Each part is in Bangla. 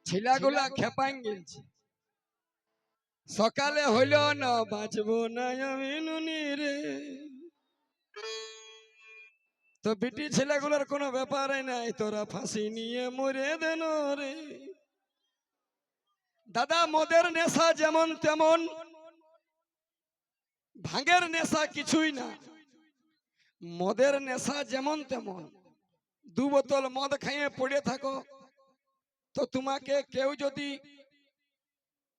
ছেলাগুলা খেপাং গেছে। সকালে হইল না বাঁচবো না আমি নুনি রে। তো বিটি ছেলেগুলোর কোনো ব্যাপারে নাই, তোরা ফাঁসি নিয়ে মরে দেন রে। দাদা মদের নেশা যেমন তেমন, ভাঙের নেশা কিছুই না। মদের নেশা যেমন তেমন, 2 বোতল মদ খাইয়ে পড়ে থাকো তো তোমাকে কেউ যদি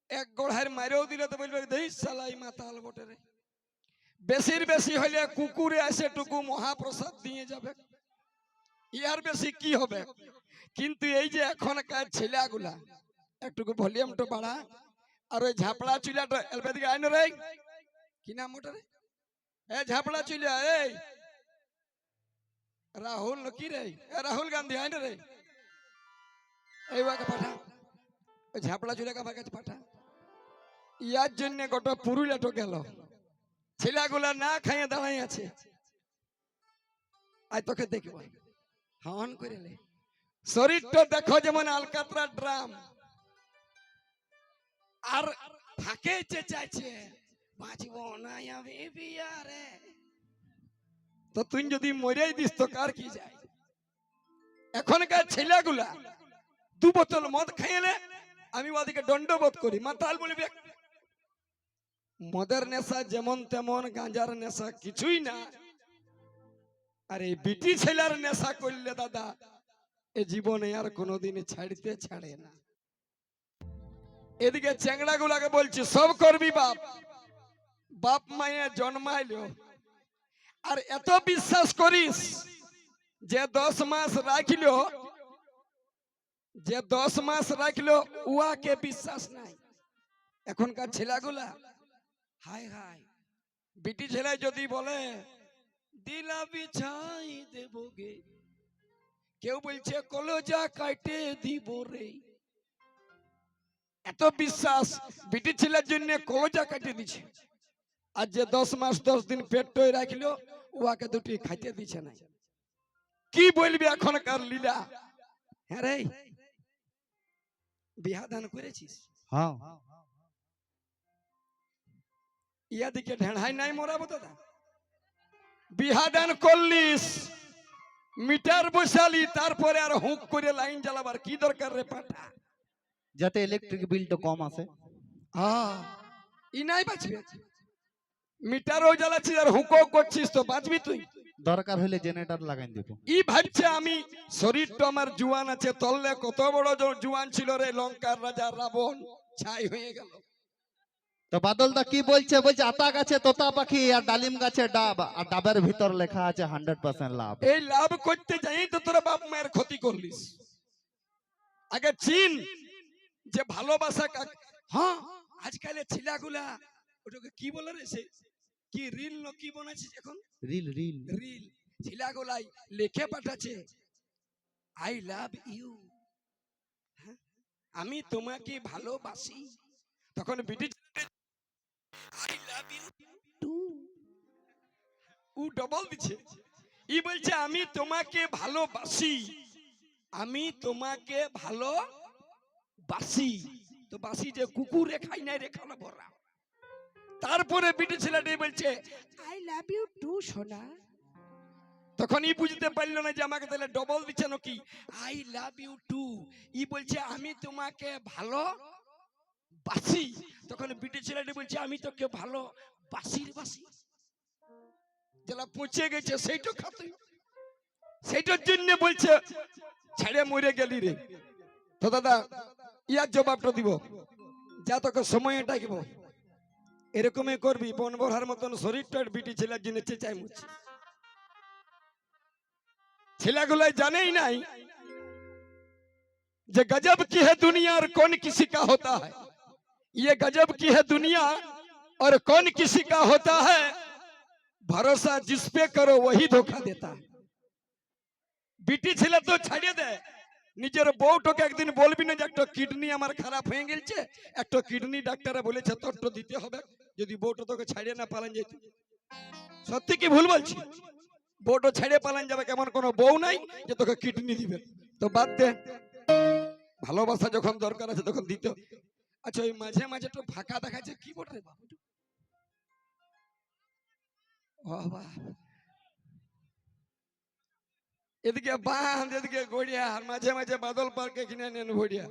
1 গোড়ায় মারেও দিলে তো বলবে দেই সালাই মাতাল বটে রে। বেশির বেশি হইলে কুকুরে আসে টুকু মহাপ্রসাদ দিয়ে যাবে, ইয়ার বেশি কি হবে। কিন্তু এই যে এখনকার ছেলেগুলা, একটুকু ভলিউমটা বাড়া, আর ওই ঝাপড়া চুলাটা এলবে দিকে আইন রে। কি নাম ওটা রে? এ ঝাপড়া চুলা, এই রাহুল কি রে? রাহুল গান্ধী আইন রে। এই ওকে পাঠা, ওই ঝাপড়া চুলাকে আমার কাছে পাঠা। ইয়ার জন্য গোটা পুরুলিয়াটো গেল, ছেলেগুলা না খাইয়ে দাঁড়াই আছে। আজ তোকে দেখব হন করে লে। শরীরটা দেখো যেমন আলকাতরা ড্রাম, আর থাকে চাইছে বাঁচবো না আমি বিয়ারে। তো তুই যদি মরেই দিস তো কার কি যায়। এখনকার ছেলেগুলা 2 বোতল মদ খাইলে আমি ওদিকে দণ্ডবোধ করি, মাতাল বলবে। মদের নেশা যেমন তেমন, গাঁজার নেশা কিছুই না। আর এই বিটি ছেলের নেশা করলে দাদা এ জীবনে আর কোনোদিন ছাড়তে ছাড়ে না। এদিকে চ্যাংড়া গুলাকে বলছি সব করবি বাপ, বাপ মায়ে জন্মাইলো আর এত বিশ্বাস করিস যে 10 মাস রাখিলো, যে 10 মাস রাখিলো উয়াকে বিশ্বাস নাই। এখনকার ছেলেগুলা হাই হাই, বিটি ছেলে যদি বলে দিলা বিছাই দেব গে, কেউ বলছে কলজা কাটে দিব রে। এত বিশ্বাস বিটি ছেলের জন্য কলজা কাটে দিছে। আর যে 10 মাস 10 দিন পেটই রাখিলো উহাকে দুটি খাইতে দিছে না। কি বলবি এখনকার লীলা। হ্যাঁ রে, বিহা দান করেছিস? হ্যাঁ ইয়া দিকে ঢেড়াই নাই মরাবো দাদা। বিহা দান করলিস, মিটার বসালি, তারপরে আর হুক করে লাইন জ্বালাবার কি দরকার রে পাঠা? যাতে ইলেকট্রিক বিলটা কম আসে। ই নাই বাঁচবে। মিটারও জ্বালাচ্ছিস আর হুকও করছিস তো বাঁচবি তুই? দরকার হলে জেনারেটর লাগাই দেব। ই ভাবছে আমি শরীরটা আমার জুয়ান আছে, তললে কত বড় জুয়ান ছিল রে লঙ্কার রাজা রাবণ, ছাই হয়ে গেল। তো বাদলদা কি বলছে? বলছে আতা গাছে তোতা পাখি আর ডালিম গাছে ডাব, আর ডাবের ভিতর লেখা আছে 100% লাভ। এই লাভ করতে যাই তো তোরা বাপ মায়ের ক্ষতি করলিস। আগে চিন যে ভালোবাসা কাকে। হ্যাঁ আজকালের ছেলেগুলা ওটাকে কি বলে রে, সে কি রিল ন কি বানাচ্ছিস এখন? রিল রিল রিল ছেলেগুলাই লিখে পাঠাচ্ছে আই লাভ ইউ, আমি তোমাকে ভালোবাসি। তখন বিটি আই লাভ ইউ টু, ও ডবল দিচ্ছে। ই বলছে আমি তোমাকে ভালোবাসি, আমি তোমাকে ভালোবাসি। তো বাসি যে কুকুরে খাই নাই রে খালা ভরা। তারপরে বিটি ছেলেটি বলছে আই লাভ ইউ টু সোনা। তখন ই বুঝতে পারলো না যে আমাকে তাহলে ডবল দিচ্ছে নাকি। আই লাভ ইউ টু, ই বলছে আমি তোমাকে ভালোবাসি। তখন বিটি ছেলেটি বলছে আমি তোকে ভালো বাসির বাসি। যেটা পচে গেছে সেইটা খাতে, সেইটার জন্য বলছে ছেড়ে মরে গেলি রে। তো দাদা ইয়ার জবাবটা দিব, যা তোকে সময় ডাকব এরকমই করবি। বনবরহার মতন শরীরটা বিটি ছেলের জন্য চেঁচাই মুচ্ছে। ছেলেগুলাই জানেই নাই যে गजब की है दुनिया और कौन किसी का होता है। ये गजब की है दुनिया और कौन किसी का होता है, भरोसा जिस पे करो वही धोखा देता है। বিটি ছেলে তো ছাড়িয়ে দেয়, নিজের বউটাকে একদিন বলবি না যে একটা কিডনি আমার খারাপ হয়ে গেছে, একটা কিডনি ডাক্তারে বলেছে তোরটা দিতে হবে, যদি বউটা তোকে ছাড়িয়ে না পালান যেত। সত্যি কি ভুল বলছি? বউটা ছাড়িয়ে পালান যাবে, কেমন কোনো বউ নাই যে তোকে কিডনি দিবে। তো বাদ দে, ভালোবাসা যখন দরকার আছে তখন দিতে। আচ্ছা ওই মাঝে মাঝে একটু ফাঁকা দেখাচ্ছে কি বটে বাবু? বাবা, এদিকে বাঁধ, এদিকে গড়িয়া, আর মাঝে মাঝে বাদল পার্কে কিনে নেন ভড়িয়া।